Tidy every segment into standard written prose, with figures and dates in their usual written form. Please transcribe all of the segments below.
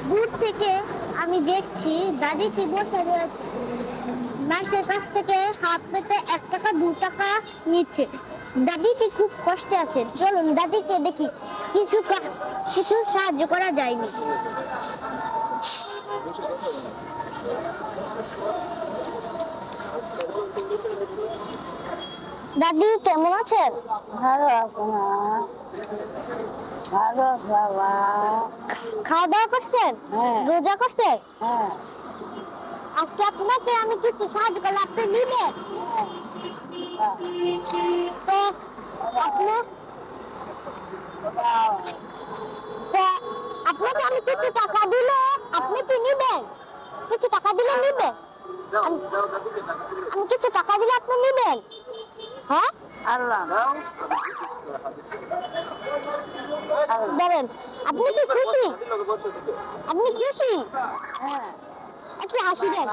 দূর থেকে আমি দেখছি দাদিটি বসে রয়েছে, মাসের কাছ থেকে হাত পেতে 1 টাকা 2 টাকা নিচ্ছে। দাদিটি খুব কষ্টে আছে, চলুন দাদিকে দেখি কিছু সাহায্য করা যায়নি। দাদি কেমন আছেন? ভালো আছে না? ভালো বাবা। খাওয়া দাওয়া করছেন? হ্যাঁ। রোজা করছেন? হ্যাঁ। আজকে আপনাকে আমি কিছু সাহায্য করলে আপনি নিবেন? তো আপনাকে আমি কিছু টাকা দিলে আপনি কি নিবেন? কিছু টাকা দিলে নিবেন? আমি কিছু টাকা দিলে আপনি নিবেন? হ্যাঁ, আল্লাহ বলেন আপনি কি খুশি? আপনি খুশি? হ্যাঁ। একটু হাসি দেন।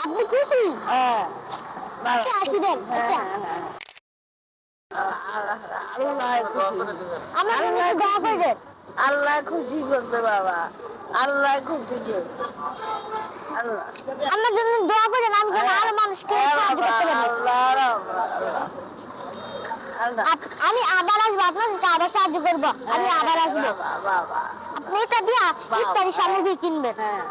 আপনি খুশি? হ্যাঁ। একটু হাসি দেন। আমার জন্য একটু দোয়া করবেন। আল্লাহ খুশি করতে বাবা, আল্লাহ খুশি করতে। আল্লাহ আমার জন্য দোয়া করেন, আমি যেন আরো মানুষকে সাহায্য করতে পারি। আমি আবার আসবো, আপনাকে আবার সাহায্য করবো। আমি আবার আসবো, আপনি এটা দিয়া ইফতারি সামগ্রী কিনবেন। হ্যাঁ।